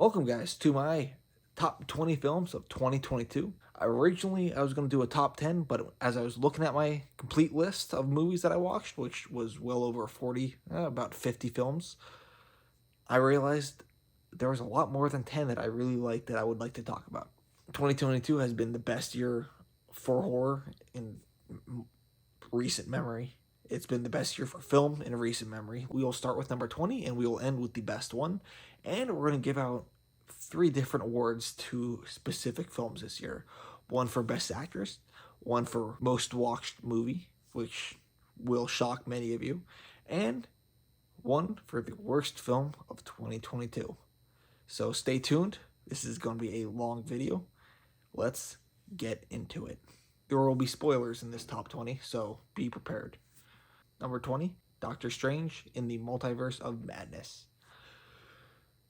Welcome, guys, to my top 20 films of 2022. Originally, I was going to do a top 10, but as I was looking at my complete list of movies that I watched, which was well over 40, about 50 films, I realized there was a lot more than 10 that I really liked that I would like to talk about. 2022 has been the best year for horror in recent memory. It's been the best year for film in recent memory. We will start with number 20 and we will end with the best one. And we're going to give out three different awards to specific films this year: one for Best Actress, one for Most Watched Movie, which will shock many of you, and one for the worst film of 2022. So stay tuned. This is going to be a long video. Let's get into it. There will be spoilers in this top 20, so be prepared. Number 20, Doctor Strange in the Multiverse of Madness.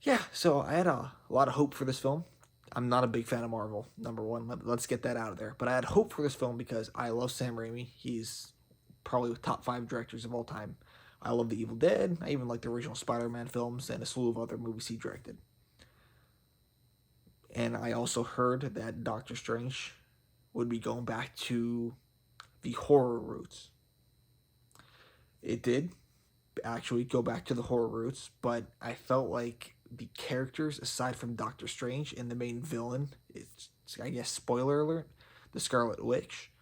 Yeah, so I had a lot of hope for this film. I'm not a big fan of Marvel, number one. Let's get that out of there. But I had hope for this film because I love Sam Raimi. He's probably the top 5 directors of all time. I love The Evil Dead. I even like the original Spider-Man films and a slew of other movies he directed. And I also heard that Doctor Strange would be going back to the horror roots. It did actually go back to the horror roots, but I felt like the characters, aside from Doctor Strange and the main villain, it's, I guess, spoiler alert, the Scarlet Witch,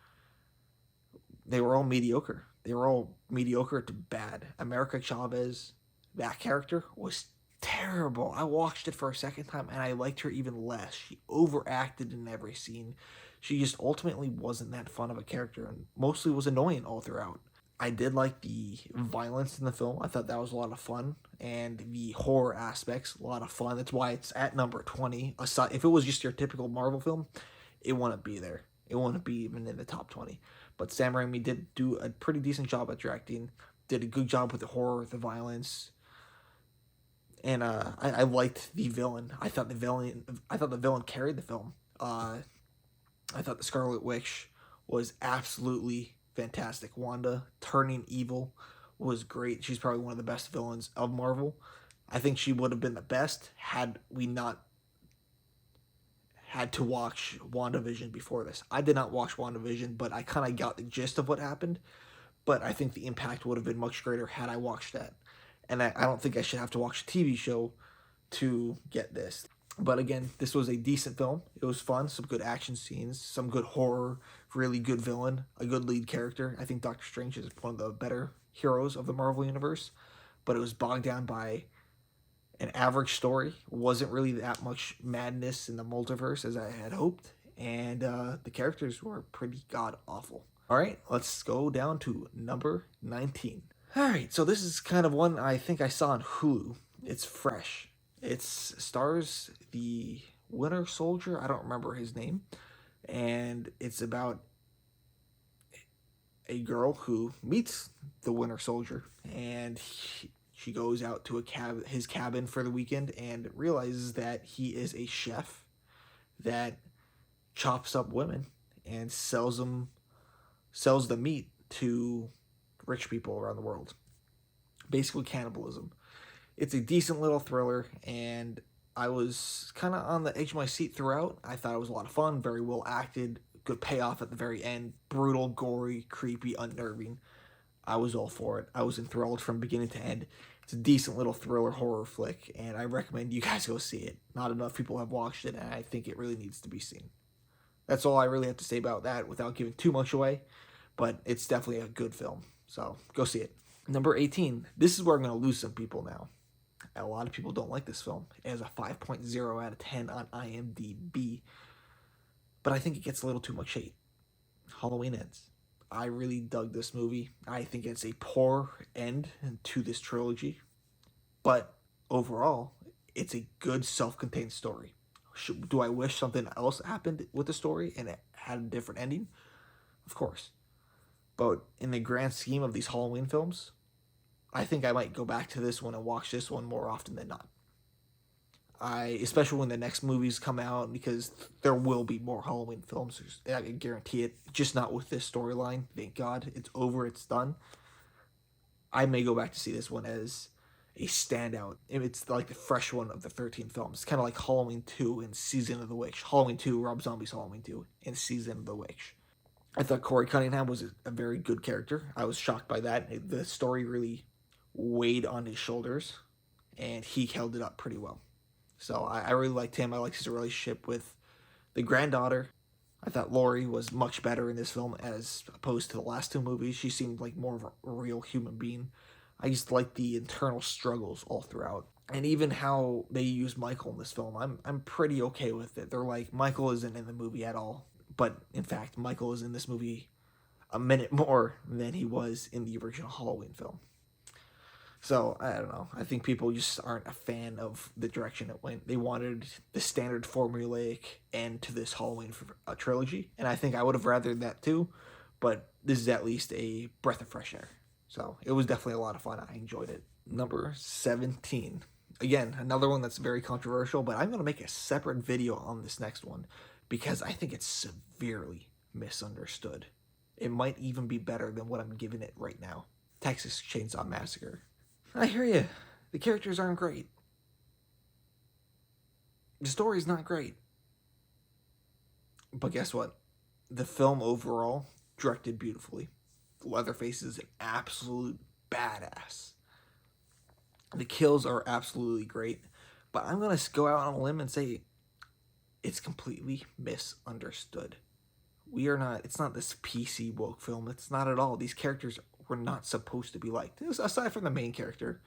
they were all mediocre. They were all mediocre to bad. America Chavez, that character was terrible. I watched it for a second time and I liked her even less. She overacted in every scene. She just ultimately wasn't that fun of a character and mostly was annoying all throughout. I did like the violence in the film. I thought that was a lot of fun, and the horror aspects a lot of fun. That's why it's at number 20. Aside, if it was just your typical Marvel film, it wouldn't be there. It wouldn't be even in the top 20. But Sam Raimi did do a pretty decent job at directing. Did a good job with the horror, the violence, and I liked the villain. I thought the villain carried the film. I thought the Scarlet Witch was absolutely fantastic. Wanda turning evil was great. She's probably one of the best villains of Marvel. I think she would have been the best had we not had to watch WandaVision before this. I did not watch WandaVision, but I kind of got the gist of what happened. But I think the impact would have been much greater had I watched that. And I don't think I should have to watch a TV show to get this. But again, this was a decent film. It was fun, some good action scenes, some good horror, really good villain, a good lead character. I think Doctor Strange is one of the better heroes of the Marvel Universe, but it was bogged down by an average story. Wasn't really that much madness in the multiverse as I had hoped, and the characters were pretty god awful. All right, let's go down to number 19. All right, so this is kind of one I think I saw on Hulu. It's fresh. It stars the Winter Soldier. I don't remember his name, and it's about a girl who meets the Winter Soldier, and she goes out to his cabin for the weekend, and realizes that he is a chef that chops up women and sells the meat to rich people around the world. Basically, cannibalism. It's a decent little thriller, and I was kind of on the edge of my seat throughout. I thought it was a lot of fun, very well acted, good payoff at the very end, brutal, gory, creepy, unnerving. I was all for it. I was enthralled from beginning to end. It's a decent little thriller horror flick, and I recommend you guys go see it. Not enough people have watched it, and I think it really needs to be seen. That's all I really have to say about that without giving too much away, but it's definitely a good film, so go see it. Number 18. This is where I'm going to lose some people now. A lot of people don't like this film. It has a 5.0 out of 10 on IMDb, but I think it gets a little too much hate. Halloween Ends. I really dug this movie. I think it's a poor end to this trilogy, but overall, it's a good self-contained story. Do I wish something else happened with the story and it had a different ending? Of course. But in the grand scheme of these Halloween films, I think I might go back to this one and watch this one more often than not. Especially when the next movies come out, because there will be more Halloween films. I can guarantee it. Just not with this storyline. Thank God it's over. It's done. I may go back to see this one as a standout. It's like the fresh one of the 13 films. It's kind of like Halloween 2 and Season of the Witch. Halloween 2, Rob Zombie's Halloween 2, and Season of the Witch. I thought Corey Cunningham was a very good character. I was shocked by that. The story really weighed on his shoulders, and he held it up pretty well. So I really liked him. I liked his relationship with the granddaughter. I thought Laurie was much better in this film as opposed to the last two movies. She seemed like more of a real human being. I just liked the internal struggles all throughout. And even how they use Michael in this film, I'm pretty okay with it. They're like, Michael isn't in the movie at all. But in fact, Michael is in this movie a minute more than he was in the original Halloween film. So, I don't know. I think people just aren't a fan of the direction it went. They wanted the standard formulaic end to this Halloween trilogy, and I think I would have rathered that too, but this is at least a breath of fresh air. So, it was definitely a lot of fun. I enjoyed it. Number 17. Again, another one that's very controversial, but I'm going to make a separate video on this next one because I think it's severely misunderstood. It might even be better than what I'm giving it right now. Texas Chainsaw Massacre. I hear you. The characters aren't great. The story's not great. But guess what? The film overall, directed beautifully. Leatherface is an absolute badass. The kills are absolutely great. But I'm going to go out on a limb and say it's completely misunderstood. It's not this PC woke film. It's not at all. These characters were not supposed to be liked. Aside from the main character,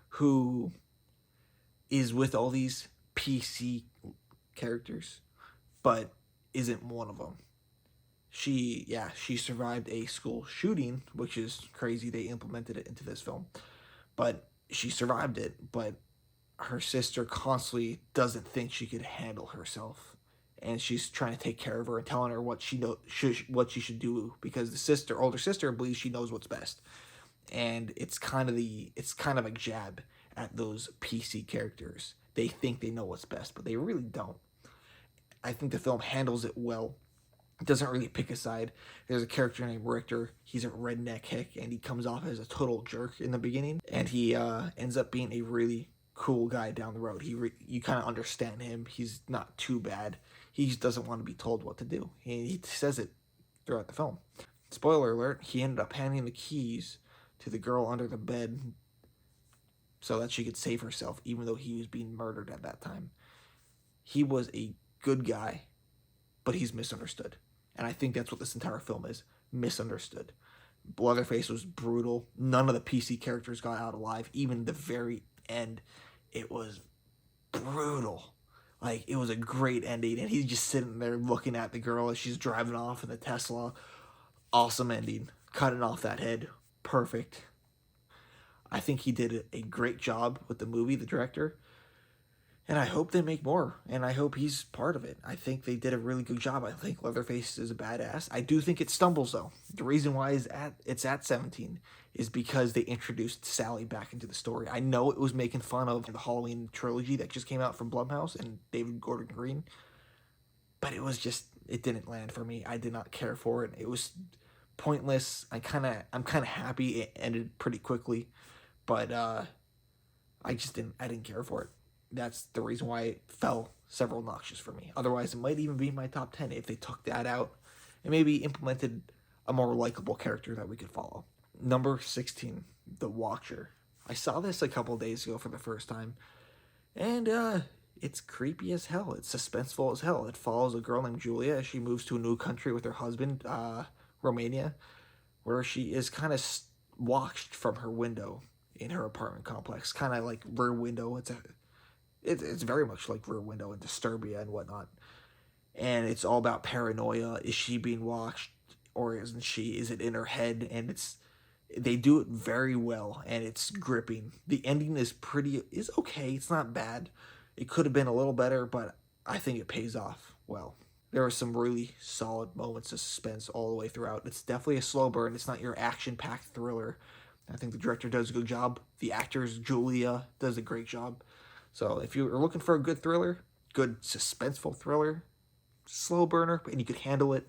who is with all these PC characters, but isn't one of them. She survived a school shooting, which is crazy. They implemented it into this film. But she survived it, but her sister constantly doesn't think she could handle herself. And she's trying to take care of her and telling her what she should do because the older sister believes she knows what's best, and it's kind of a jab at those PC characters. They think they know what's best, but they really don't. I think the film handles it well. It doesn't really pick a side. There's a character named Richter. He's a redneck hick, and he comes off as a total jerk in the beginning, and he ends up being a really cool guy down the road. You kind of understand him. He's not too bad. He just doesn't want to be told what to do. He says it throughout the film. Spoiler alert, he ended up handing the keys to the girl under the bed so that she could save herself, even though he was being murdered at that time. He was a good guy, but he's misunderstood. And I think that's what this entire film is, misunderstood. Leatherface was brutal. None of the PC characters got out alive. Even the very end, it was brutal. Like, it was a great ending, and he's just sitting there looking at the girl as she's driving off in the Tesla. Awesome ending. Cutting off that head. Perfect. I think he did a great job with the movie, the director. And I hope they make more, and I hope he's part of it. I think they did a really good job. I think Leatherface is a badass. I do think it stumbles, though. The reason why it's at 17 is because they introduced Sally back into the story. I know it was making fun of the Halloween trilogy that just came out from Blumhouse and David Gordon Green, but it didn't land for me. I did not care for it. It was pointless. I'm kind of happy it ended pretty quickly, but I didn't care for it. That's the reason why it fell several notches for me. Otherwise, it might even be my top 10 if they took that out and maybe implemented a more likable character that we could follow. Number 16, The Watcher. I saw this a couple days ago for the first time, and it's creepy as hell. It's suspenseful as hell. It follows a girl named Julia as she moves to a new country with her husband, Romania, where she is kind of watched from her window in her apartment complex. Kind of like Rear Window. It's very much like Rear Window and Disturbia and whatnot. And it's all about paranoia. Is she being watched or isn't she? Is it in her head? And they do it very well, and it's gripping. The ending is okay. It's not bad. It could have been a little better, but I think it pays off well. There are some really solid moments of suspense all the way throughout. It's definitely a slow burn. It's not your action-packed thriller. I think the director does a good job. The actors, Julia, does a great job. So if you're looking for a good thriller, good suspenseful thriller, slow burner, and you could handle it,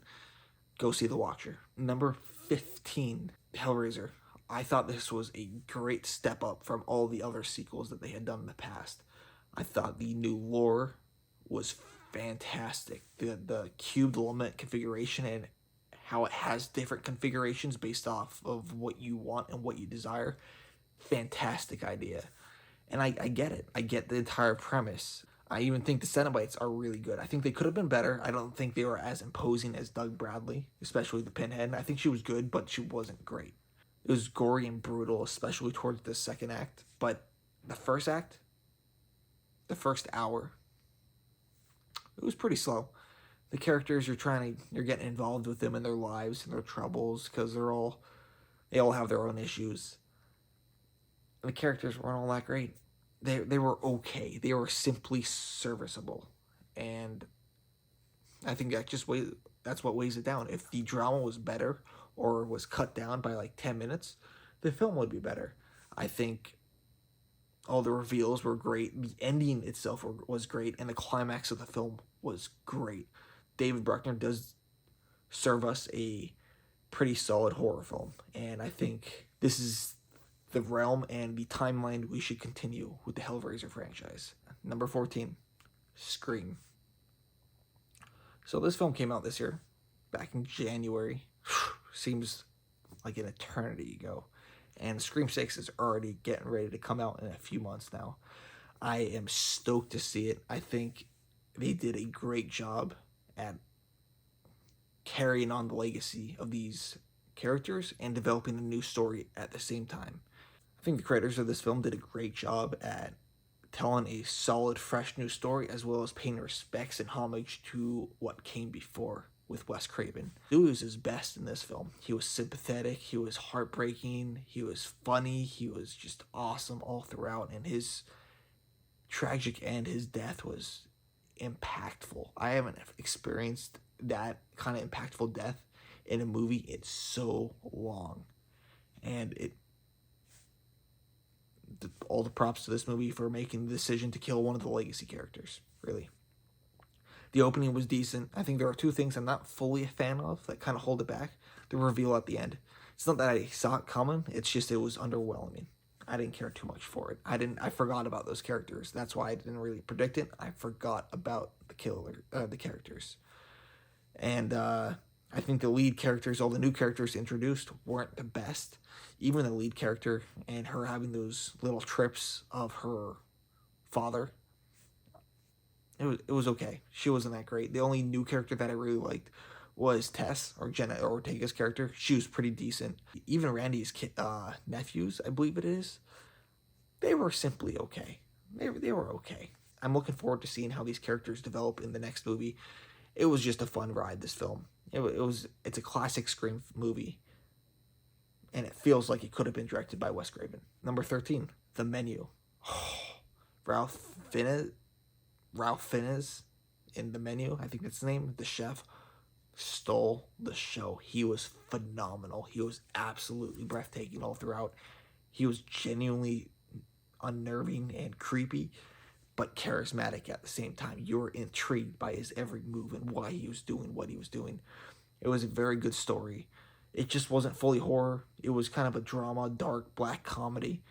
go see The Watcher. Number 15, Hellraiser. I thought this was a great step up from all the other sequels that they had done in the past. I thought the new lore was fantastic. The cubed element configuration and how it has different configurations based off of what you want and what you desire. Fantastic idea. And I get it. I get the entire premise. I even think the Cenobites are really good. I think they could have been better. I don't think they were as imposing as Doug Bradley, especially the Pinhead. I think she was good, but she wasn't great. It was gory and brutal, especially towards the second act. But the first act, the first hour, it was pretty slow. The characters you're getting involved with them in their lives and their troubles because they all have their own issues. And the characters weren't all that great. They were okay. They were simply serviceable, and I think that's what weighs it down. If the drama was better or was cut down by like 10 minutes, the film would be better. I think all the reveals were great. The ending itself was great, and the climax of the film was great. David Bruckner does serve us a pretty solid horror film, and I think this is the realm and the timeline we should continue with the Hellraiser franchise. Number 14, Scream. So this film came out this year, back in January. Seems like an eternity ago. And Scream 6 is already getting ready to come out in a few months now. I am stoked to see it. I think they did a great job at carrying on the legacy of these characters and developing a new story at the same time. I think the creators of this film did a great job at telling a solid, fresh new story as well as paying respects and homage to what came before with Wes Craven. He was his best in this film. He was sympathetic, he was heartbreaking, he was funny, he was just awesome all throughout, and his tragic end, his death was impactful. I haven't experienced that kind of impactful death in a movie in so long. And all the props to this movie for making the decision to kill one of the legacy characters, really. The opening was decent. I think there are two things I'm not fully a fan of that kind of hold it back. The reveal at the end. It's not that I saw it coming, it's just it was underwhelming. I didn't care too much for it. I forgot about those characters. That's why I didn't really predict it. I forgot about the characters. And I think the lead characters, all the new characters introduced, weren't the best. Even the lead character and her having those little trips of her father, it was okay. She wasn't that great. The only new character that I really liked was Tess, or Jenna Ortega's character. She was pretty decent. Even Randy's nephews, I believe it is, they were simply okay. They were okay. I'm looking forward to seeing how these characters develop in the next movie. It was just a fun ride, this film. It's a classic Scream movie, and it feels like it could have been directed by Wes Craven. Number 13, The Menu. Ralph Fiennes in The Menu, I think that's the name, the chef, stole the show. He was phenomenal. He was absolutely breathtaking all throughout. He was genuinely unnerving and creepy, but charismatic at the same time. You were intrigued by his every move and why he was doing what he was doing. It was a very good story. It just wasn't fully horror. It was kind of a drama, dark, black comedy.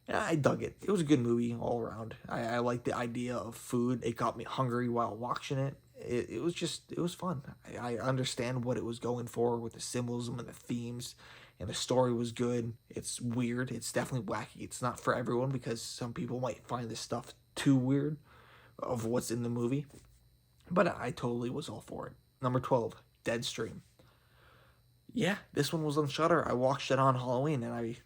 And I dug it. It was a good movie all around. I liked the idea of food. It got me hungry while watching it. It was fun. I understand what it was going for with the symbolism and the themes, and the story was good. It's weird. It's definitely wacky. It's not for everyone because some people might find this stuff too weird of what's in the movie. But I totally was all for it. Number 12, Deadstream. Yeah, this one was on Shudder. I watched it on Halloween and I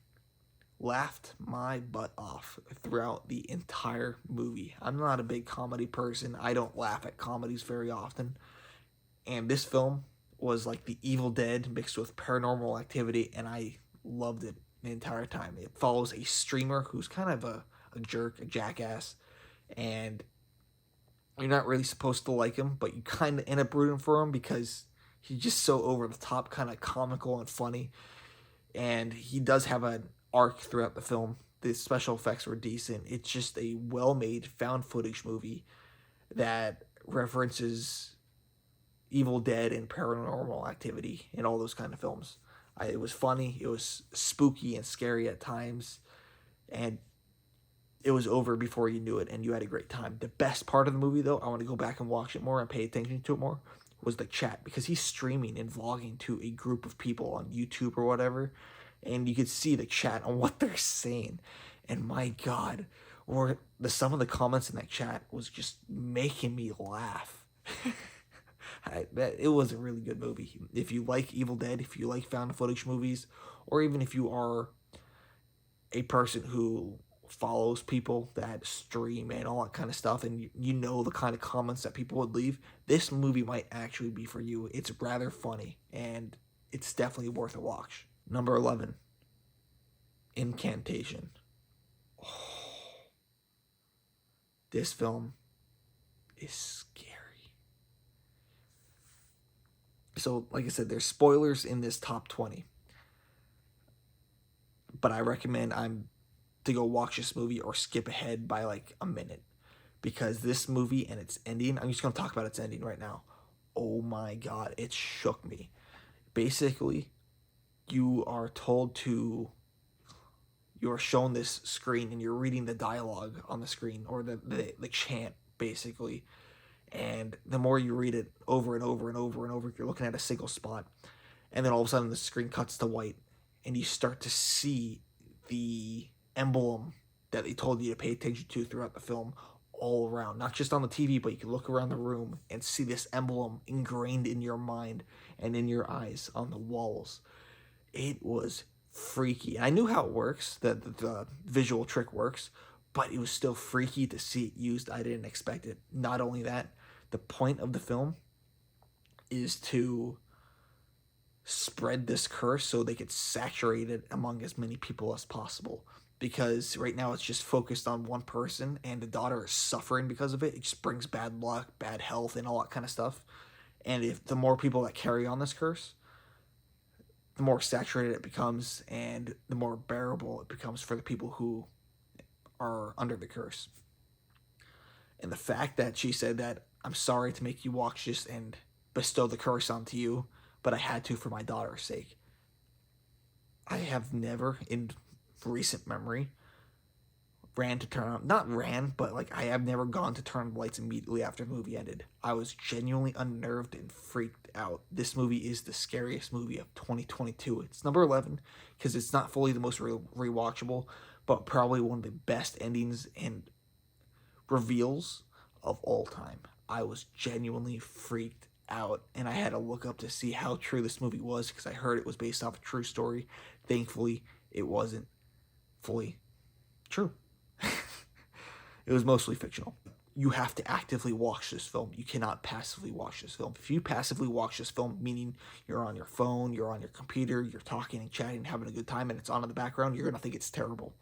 laughed my butt off throughout the entire movie. I'm not a big comedy person. I don't laugh at comedies very often. And this film was like the Evil Dead mixed with Paranormal Activity, and I loved it the entire time. It follows a streamer who's kind of a jerk, a jackass, and you're not really supposed to like him, but you kind of end up rooting for him because he's just so over the top, kind of comical and funny. And he does have an arc throughout the film. The special effects were decent. It's just a well-made found footage movie that references Evil Dead and Paranormal Activity and all those kind of films. It was funny, it was spooky and scary at times, and it was over before you knew it, and you had a great time. The best part of the movie, though, I want to go back and watch it more and pay attention to it more, was the chat, because he's streaming and vlogging to a group of people on YouTube or whatever, and you could see the chat on what they're saying, and my God, or some of the comments in that chat was just making me laugh. It was a really good movie. If you like Evil Dead, if you like found footage movies, or even if you are a person who follows people that stream and all that kind of stuff, and you know the kind of comments that people would leave, this movie might actually be for you. It's rather funny, and it's definitely worth a watch. Number 11, Incantation. Oh, this film is scary. So, like I said, there's spoilers in this top 20, but I recommend to go watch this movie or skip ahead by like a minute, because this movie and its ending, I'm just going to talk about its ending right now. Oh my God, it shook me. Basically, you are told to, you are shown this screen and you're reading the dialogue on the screen, or the chant, basically. And the more you read it over and over and over and over, you're looking at a single spot. And then all of a sudden the screen cuts to white, and you start to see the emblem that they told you to pay attention to throughout the film all around, not just on the TV, but you can look around the room and see this emblem ingrained in your mind and in your eyes on the walls. It was freaky. I knew how it works, that the visual trick works, but it was still freaky to see it used. I didn't expect it. Not only that, the point of the film is to spread this curse so they could saturate it among as many people as possible, because right now it's just focused on one person and the daughter is suffering because of it. It just brings bad luck, bad health, and all that kind of stuff. And if the more people that carry on this curse, the more saturated it becomes and the more bearable it becomes for the people who are under the curse. And the fact that she said that, I'm sorry to make you watch this and bestow the curse onto you, but I had to for my daughter's sake. I have never, in recent memory, not ran, but like I have never gone to turn on the lights immediately after the movie ended. I was genuinely unnerved and freaked out. This movie is the scariest movie of 2022. It's number 11 because it's not fully the most rewatchable, but probably one of the best endings and reveals of all time. I was genuinely freaked out, and I had to look up to see how true this movie was, because I heard it was based off a true story. Thankfully, it wasn't fully true. It was mostly fictional. You have to actively watch this film. You cannot passively watch this film. If you passively watch this film, meaning you're on your phone, you're on your computer, you're talking and chatting, having a good time, and it's on in the background, you're going to think it's terrible.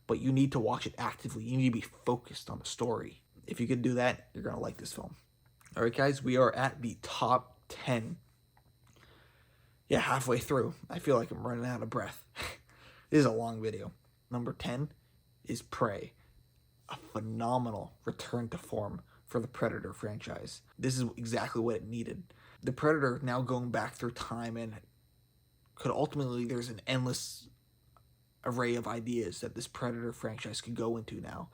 But you need to watch it actively. You need to be focused on the story. If you can do that, you're going to like this film. All right, guys, we are at the top 10. Yeah, halfway through. I feel like I'm running out of breath. This is a long video. Number 10 is Prey, a phenomenal return to form for the Predator franchise. This is exactly what it needed. The Predator now going back through time, and could ultimately, there's an endless array of ideas that this Predator franchise could go into now.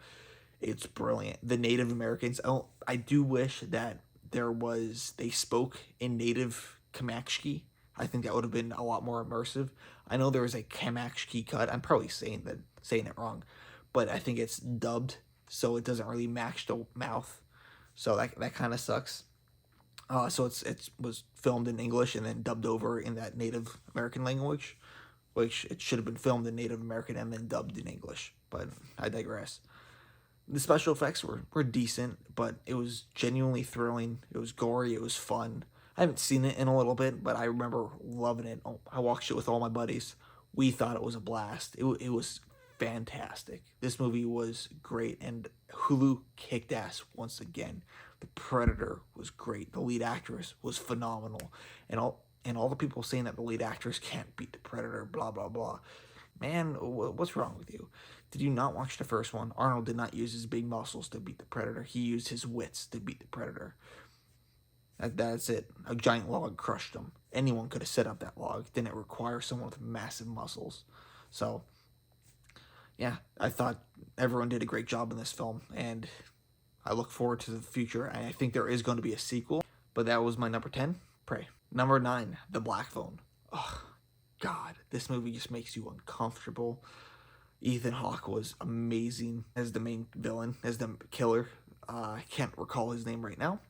It's brilliant. The Native Americans, I do wish that they spoke in native Comanche. I think that would have been a lot more immersive. I know there was a Comanche cut. I'm probably saying it wrong, but I think it's dubbed, so it doesn't really match the mouth. So that kind of sucks. So it was filmed in English and then dubbed over in that Native American language, which it should have been filmed in Native American and then dubbed in English. But I digress. The special effects were decent, but it was genuinely thrilling. It was gory. It was fun. I haven't seen it in a little bit, but I remember loving it. I watched it with all my buddies. We thought it was a blast. It was fantastic. This movie was great, and Hulu kicked ass once again. The Predator was great. The lead actress was phenomenal, and all the people saying that the lead actress can't beat the Predator, blah blah blah. Man, what's wrong with you? Did you not watch the first one? Arnold did not use his big muscles to beat the Predator. He used his wits to beat the Predator. That's it. A giant log crushed him. anyone could have set up that log. Didn't require someone with massive muscles. So yeah, I thought everyone did a great job in this film, and I look forward to the future. I think there is going to be a sequel, but that was my number 10, Prey. Number 9, The Black Phone. Oh, God, this movie just makes you uncomfortable. Ethan Hawke was amazing as the main villain, as the killer. I can't recall his name right now.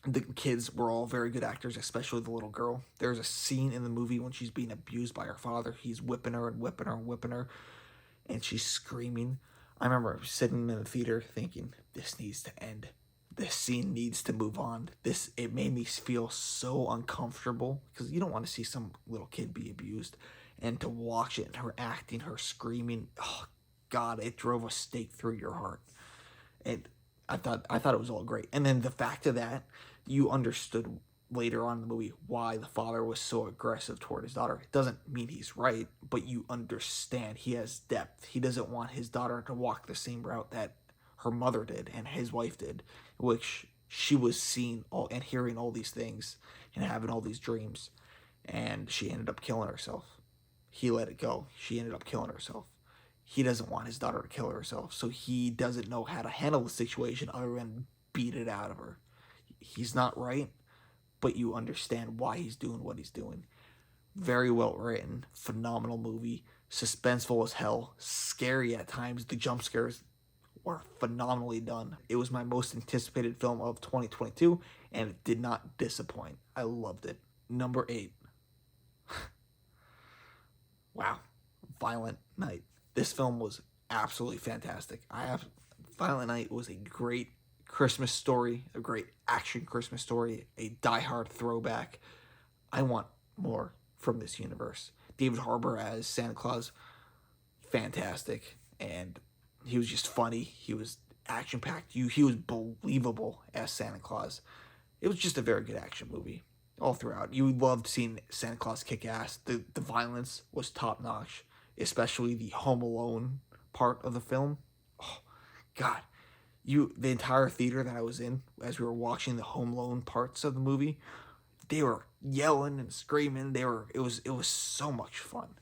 The kids were all very good actors, especially the little girl. There's a scene in the movie when she's being abused by her father. He's whipping her and whipping her and whipping her, and she's screaming. I remember sitting in the theater thinking, this needs to end. This scene needs to move on. It made me feel so uncomfortable because you don't want to see some little kid be abused, and to watch it and her acting, her screaming, oh God, it drove a stake through your heart. And I thought it was all great. And then the fact of that, you understood later on in the movie why the father was so aggressive toward his daughter. It doesn't mean he's right, but you understand he has depth. He doesn't want his daughter to walk the same route that her mother did and his wife did, which she was seeing all and hearing all these things and having all these dreams, and she ended up killing herself. He let it go. She ended up killing herself. He doesn't want his daughter to kill herself, so he doesn't know how to handle the situation other than beat it out of her. He's not right, but you understand why he's doing what he's doing. Very well written, phenomenal movie, suspenseful as hell, scary at times. The jump scares were phenomenally done. It was my most anticipated film of 2022, and it did not disappoint. I loved it. Number 8. Wow. Violent Night. This film was absolutely fantastic. Violent Night was a great Christmas story, a great action Christmas story, a Die Hard throwback. I want more from this universe. David Harbour as Santa Claus, fantastic, and he was just funny. He was action packed. He was believable as Santa Claus. It was just a very good action movie all throughout. You loved seeing Santa Claus kick ass. The violence was top notch, especially the Home Alone part of the film. Oh God, the entire theater that I was in as we were watching the Home Alone parts of the movie, they were yelling and screaming. It was so much fun.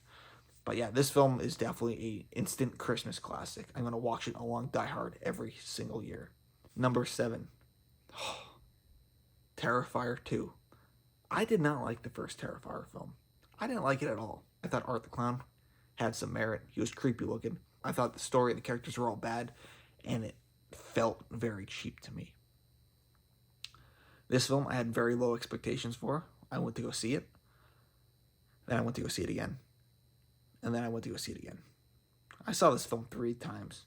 But yeah, this film is definitely a instant Christmas classic. I'm gonna watch it along Die Hard every single year. Number 7, Terrifier 2. I did not like the first Terrifier film. I didn't like it at all. I thought Art the Clown had some merit. He was creepy looking. I thought the story and the characters were all bad, and it felt very cheap to me. This film I had very low expectations for. I went to go see it. Then I went to go see it again. And then I went to go see it again. I saw this film 3 times.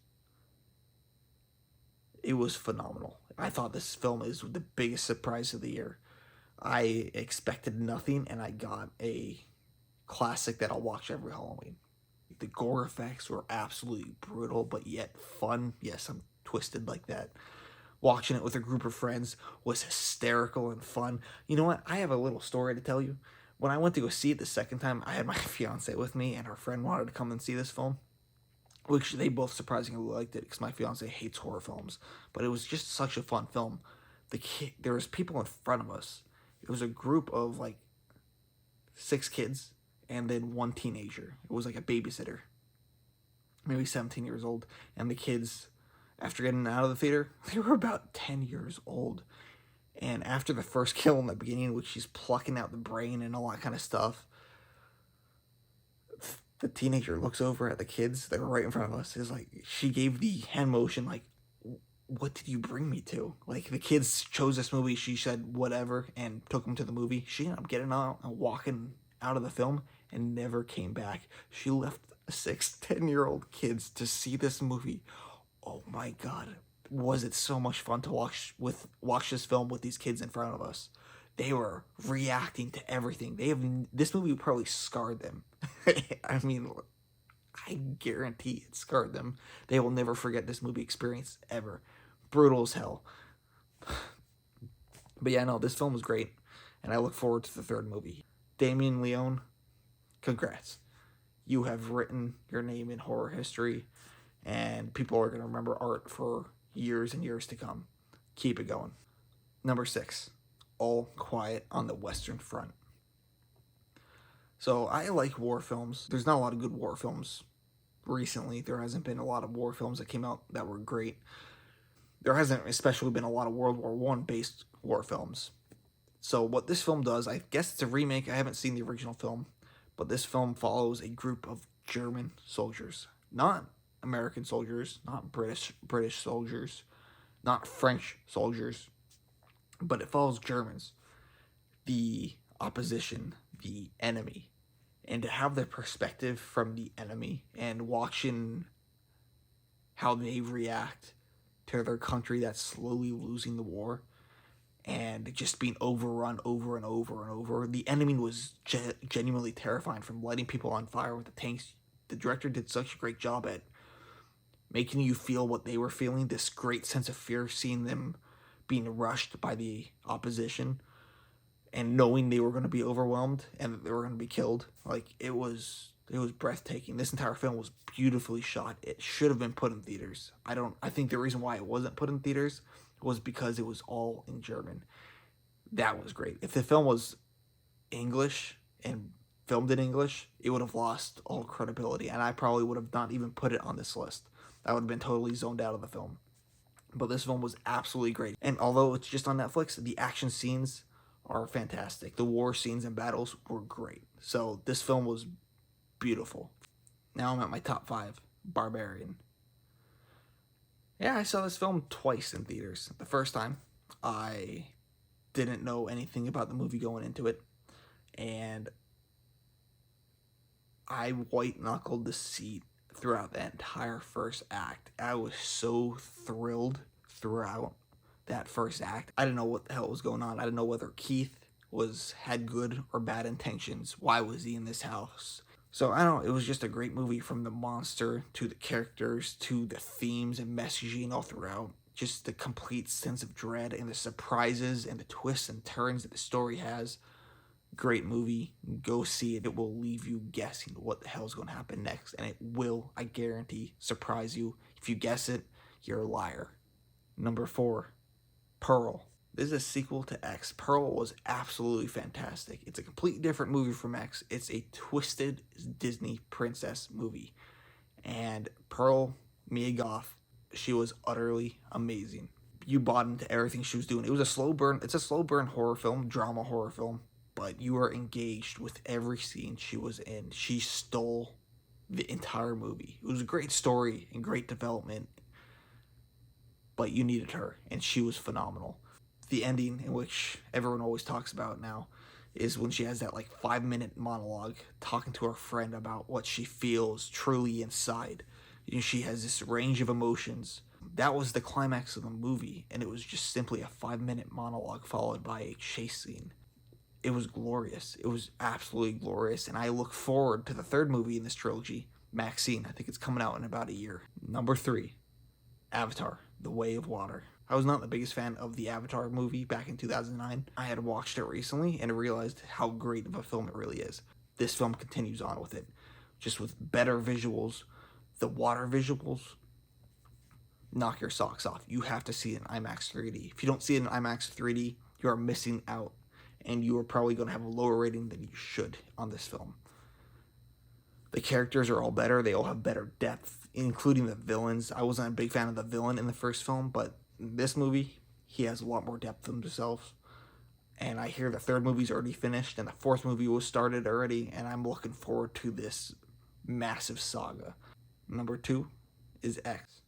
It was phenomenal. I thought this film is the biggest surprise of the year. I expected nothing, and I got a classic that I'll watch every Halloween. The gore effects were absolutely brutal, but yet fun. Yes, I'm twisted like that. Watching it with a group of friends was hysterical and fun. You know what? I have a little story to tell you. When I went to go see it the second time, I had my fiance with me, and her friend wanted to come and see this film, which they both surprisingly liked it because my fiance hates horror films. But it was just such a fun film. There was people in front of us. It was a group of like 6 kids and then 1 teenager. It was like a babysitter, maybe 17 years old. And the kids, after getting out of the theater, they were about 10 years old. And after the first kill in the beginning, which she's plucking out the brain and all that kind of stuff, the teenager looks over at the kids that were right in front of us. Is like, she gave the hand motion, like, what did you bring me to? Like, the kids chose this movie. She said whatever and took them to the movie. She ended up getting out and walking out of the film and never came back. She left 6, 10-year-old kids to see this movie. Oh my God. Was it so much fun to watch this film with these kids in front of us. They were reacting to everything. This movie probably scarred them. I mean, I guarantee it scarred them. They will never forget this movie experience ever. Brutal as hell. But yeah, no, this film was great, and I look forward to the 3rd movie. Damien Leone, congrats. You have written your name in horror history, and people are going to remember Art for years and years to come. Keep it going. Number 6, All Quiet on the Western Front. So I like war films. There's not a lot of good war films recently. There hasn't been a lot of war films that came out that were great. There hasn't especially been a lot of World War One based war films. So what this film does, I guess it's a remake. I haven't seen the original film, but this film follows a group of German soldiers, not American soldiers, not British soldiers, not French soldiers, but it follows Germans, the opposition, the enemy, and to have the perspective from the enemy and watching how they react to their country that's slowly losing the war and just being overrun over and over and over. The enemy was genuinely terrifying, from lighting people on fire with the tanks. The director did such a great job at making you feel what they were feeling, this great sense of fear, seeing them being rushed by the opposition and knowing they were going to be overwhelmed and that they were going to be killed. Like, it was breathtaking. This entire film was beautifully shot. It should have been put in theaters. I think the reason why it wasn't put in theaters was because it was all in German. That was great. If the film was English and filmed in English, it would have lost all credibility, and I probably would have not even put it on this list. I would have been totally zoned out of the film. But this film was absolutely great. And although it's just on Netflix, the action scenes are fantastic. The war scenes and battles were great. So this film was beautiful. Now I'm at my top 5. Barbarian. Yeah, I saw this film twice in theaters. The first time, I didn't know anything about the movie going into it, and I white knuckled the seat throughout that entire first act. I was so thrilled throughout that first act. I didn't know what the hell was going on. I didn't know whether Keith had good or bad intentions. Why was he in this house? So I don't know, it was just a great movie, from the monster to the characters to the themes and messaging all throughout. Just the complete sense of dread and the surprises and the twists and turns that the story has. Great movie. Go see it. It will leave you guessing what the hell is going to happen next. And it will, I guarantee, surprise you. If you guess it, you're a liar. Number 4, Pearl. This is a sequel to X. Pearl was absolutely fantastic. It's a completely different movie from X. It's a twisted Disney princess movie. And Pearl, Mia Goth, she was utterly amazing. You bought into everything she was doing. It was a slow burn. It's a slow burn horror film, drama horror film, but you were engaged with every scene she was in. She stole the entire movie. It was a great story and great development, but you needed her, and she was phenomenal. The ending, in which everyone always talks about now, is when she has that like 5-minute monologue talking to her friend about what she feels truly inside. You know, she has this range of emotions. That was the climax of the movie, and it was just simply a 5-minute monologue followed by a chase scene. It was glorious. It was absolutely glorious, and I look forward to the third movie in this trilogy, Maxine. I think it's coming out in about a year. Number 3, Avatar, The Way of Water. I was not the biggest fan of the Avatar movie back in 2009. I had watched it recently and realized how great of a film it really is. This film continues on with it, just with better visuals. The water visuals knock your socks off. You have to see it in IMAX 3D. If you don't see it in IMAX 3D, you are missing out, and you are probably going to have a lower rating than you should on this film. The characters are all better. They all have better depth, including the villains. I wasn't a big fan of the villain in the first film, but this movie, he has a lot more depth himself. And I hear the third movie's already finished and the fourth movie was started already, and I'm looking forward to this massive saga. Number 2 is X.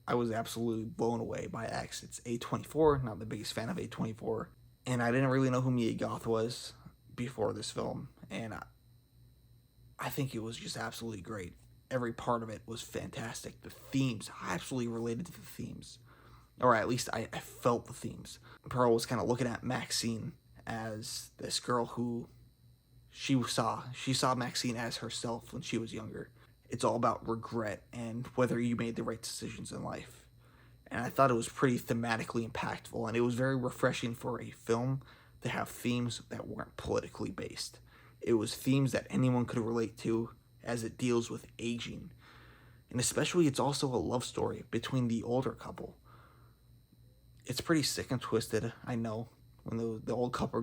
I was absolutely blown away by X. It's A24, not the biggest fan of A24. And I didn't really know who Mia Goth was before this film. And I think it was just absolutely great. Every part of it was fantastic. The themes, I absolutely related to the themes. Or at least I felt the themes. Pearl was kind of looking at Maxine as this girl who she saw Maxine as herself when she was younger. It's all about regret and whether you made the right decisions in life. And I thought it was pretty thematically impactful, and it was very refreshing for a film to have themes that weren't politically based. It was themes that anyone could relate to, as it deals with aging. And especially, it's also a love story between the older couple. It's pretty sick and twisted, I know, when the old couple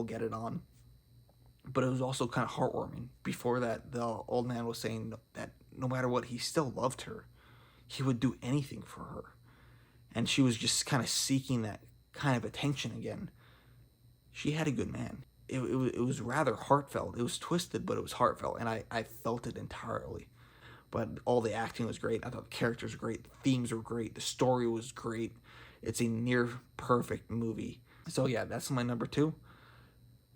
get it on. but it was also kind of heartwarming. Before that, the old man was saying that no matter what, he still loved her. He would do anything for her. And she was just kind of seeking that kind of attention again. She had a good man. It was rather heartfelt. It was twisted, but it was heartfelt, and I felt it entirely. But all the acting was great. I thought the characters were great. The themes were great. The story was great. It's a near perfect movie. So yeah, that's my number two.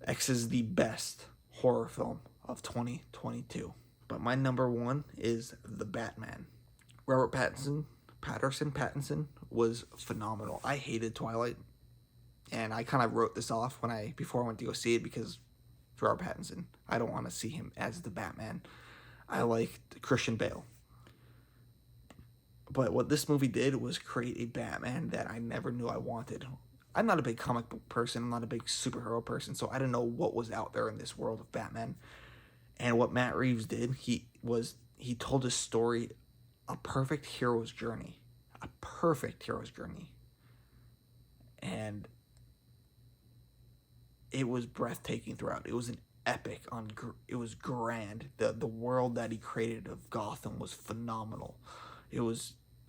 X is the best horror film of 2022. But my number one is The Batman. Robert Pattinson was phenomenal. I hated Twilight, and I kind of wrote this off before I went to go see it because it's Robert Pattinson. I don't want to see him as the Batman. I liked Christian Bale. But what this movie did was create a Batman that I never knew I wanted. I'm not a big comic book person. I'm not a big superhero person, so I didn't know what was out there in this world of Batman. And what Matt Reeves did, he told a story, a perfect hero's journey, and it was breathtaking throughout. It was an epic. It was grand. The world that he created of Gotham was phenomenal.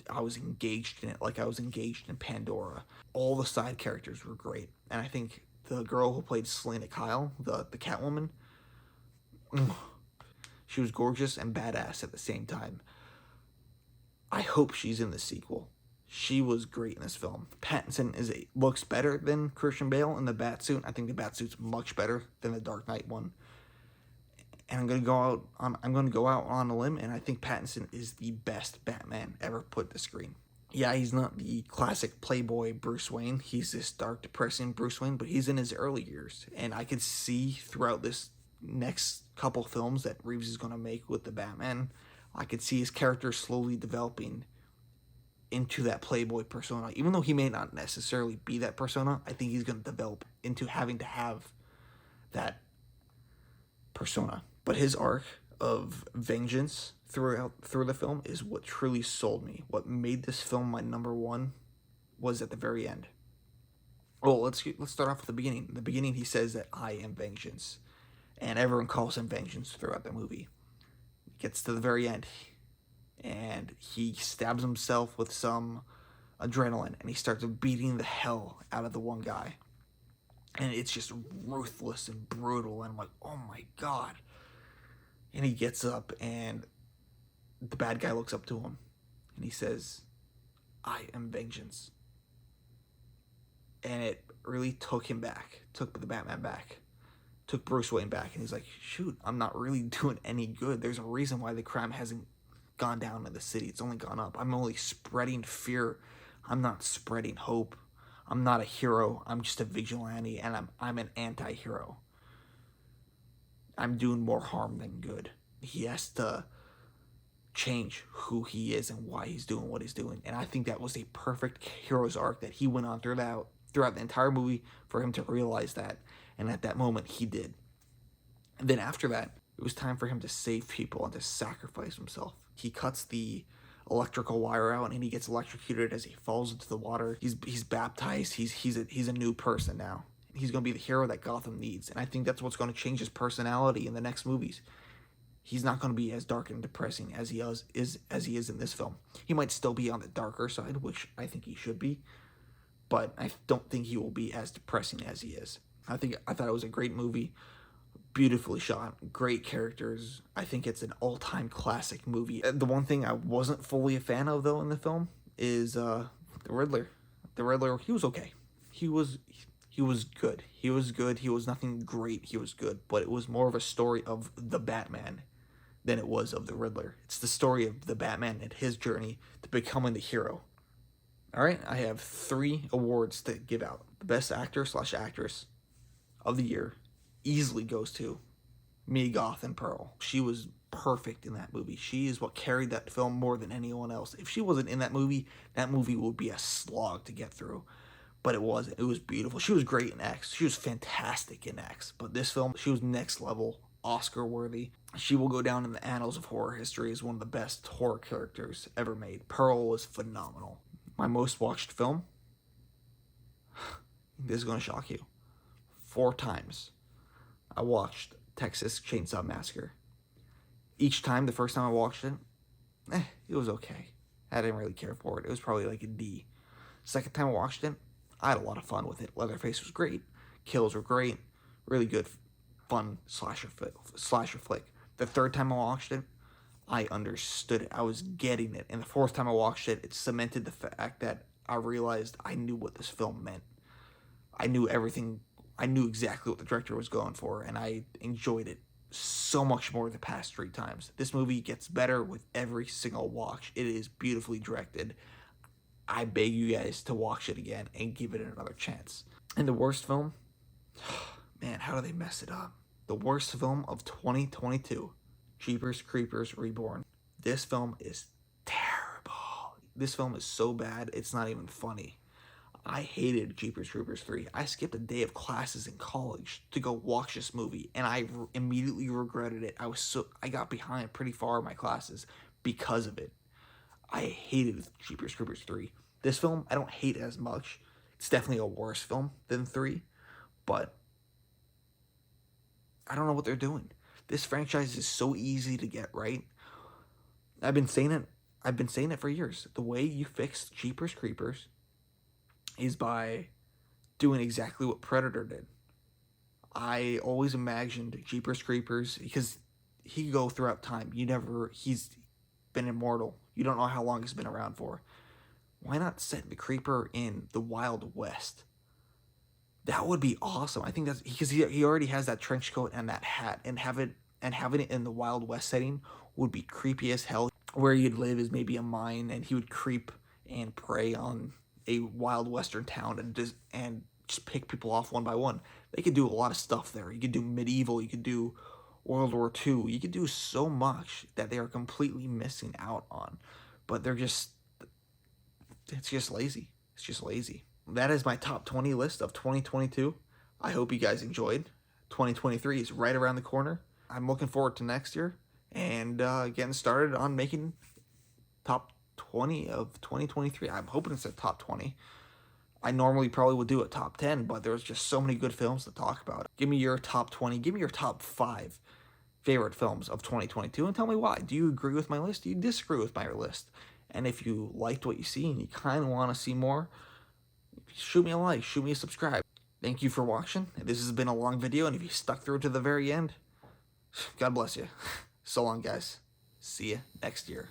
I was engaged in it like I was engaged in Pandora. All the side characters were great, and I think the girl who played Selena Kyle, the Catwoman, she was gorgeous and badass at the same time. I hope she's in the sequel. She was great in this film. Pattinson looks better than Christian Bale in the Batsuit. I think the Batsuit's much better than the Dark Knight one. And I'm gonna go out on a limb, and I think Pattinson is the best Batman ever put to screen. Yeah, he's not the classic playboy Bruce Wayne. He's this dark, depressing Bruce Wayne, but he's in his early years, and I could see throughout this next couple films that Reeves is gonna make with the Batman, I could see his character slowly developing into that playboy persona. Even though he may not necessarily be that persona, I think he's gonna develop into having to have that persona. But his arc of vengeance through the film is what truly sold me. What made this film my number one was at the very end. Well, let's start off with the beginning. In the beginning, he says that I am vengeance, and everyone calls him vengeance throughout the movie. It gets to the very end, and he stabs himself with some adrenaline, and he starts beating the hell out of the one guy. And it's just ruthless and brutal, and I'm like, oh my god. And he gets up, and the bad guy looks up to him, and he says, I am vengeance. And it really took him back, took the Batman back, took Bruce Wayne back, and he's like, shoot, I'm not really doing any good. There's a reason why the crime hasn't gone down in the city. It's only gone up. I'm only spreading fear. I'm not spreading hope. I'm not a hero. I'm just a vigilante, and I'm an anti-hero. I'm doing more harm than good. He has to change who he is and why he's doing what he's doing. And I think that was a perfect hero's arc that he went on throughout the entire movie for him to realize that. And at that moment, he did. And then after that, it was time for him to save people and to sacrifice himself. He cuts the electrical wire out, and he gets electrocuted as he falls into the water. He's baptized. He's a new person now. He's going to be the hero that Gotham needs. And I think that's what's going to change his personality in the next movies. He's not going to be as dark and depressing as he is in this film. He might still be on the darker side, which I think he should be, but I don't think he will be as depressing as he is. I thought it was a great movie, beautifully shot, great characters. I think it's an all-time classic movie. The one thing I wasn't fully a fan of though in the film is the Riddler. The Riddler, he was okay. He was good. He was good. He was nothing great. He was good, but it was more of a story of the Batman than it was of the Riddler. It's the story of the Batman and his journey to becoming the hero. All right, I have 3 awards to give out. The best actor/actress of the year easily goes to Mia Goth and Pearl. She was perfect in that movie. She is what carried that film more than anyone else. If she wasn't in that movie would be a slog to get through. But it wasn't. It was beautiful. She was great in X. She was fantastic in X. But this film, she was next level, Oscar worthy. She will go down in the annals of horror history as one of the best horror characters ever made. Pearl was phenomenal. My most watched film? This is going to shock you. 4 times. I watched Texas Chainsaw Massacre. Each time, the first time I watched it, it was okay. I didn't really care for it. It was probably like a D. Second time I watched it, I had a lot of fun with it. Leatherface was great. Kills were great. Really good, fun slasher flick. The third time I watched it, I understood it. I was getting it. And the fourth time I watched it, it cemented the fact that I realized I knew what this film meant. I knew everything. I knew exactly what the director was going for, and I enjoyed it so much more the past 3 times. This movie gets better with every single watch. It is beautifully directed. I beg you guys to watch it again and give it another chance. And the worst film? Man, how do they mess it up? The worst film of 2022, Jeepers Creepers Reborn. This film is terrible. This film is so bad, it's not even funny. I hated Jeepers Creepers 3. I skipped a day of classes in college to go watch this movie, and I immediately regretted it. I got behind pretty far in my classes because of it. I hated Jeepers Creepers 3. This film, I don't hate as much. It's definitely a worse film than 3, but I don't know what they're doing. This franchise is so easy to get right. I've been saying it for years. The way you fix Jeepers Creepers is by doing exactly what Predator did. I always imagined Jeepers Creepers, because he could go throughout time. He's been immortal. You don't know how long he's been around for. Why not set the creeper in the Wild West? That would be awesome. I think that's because he already has that trench coat and that hat, and having it in the Wild West setting would be creepy as hell. Where you'd live is maybe a mine, and he would creep and prey on a wild western town and just pick people off one by one. They could do a lot of stuff there. You could do medieval, you could do World War II, you could do so much that they are completely missing out on. But it's just lazy. It's just lazy. That is my top 20 list of 2022. I hope you guys enjoyed. 2023 is right around the corner. I'm looking forward to next year and getting started on making top 20 of 2023. I'm hoping it's a top 20. I normally probably would do a top 10, but there's just so many good films to talk about. Give me your top 20. Give me your top 5 favorite films of 2022 and tell me why. Do you agree with my list? Do you disagree with my list? And if you liked what you see and you kind of want to see more, shoot me a like, shoot me a subscribe. Thank you for watching. This has been a long video, and if you stuck through to the very end, God bless you. So long, guys. See you next year.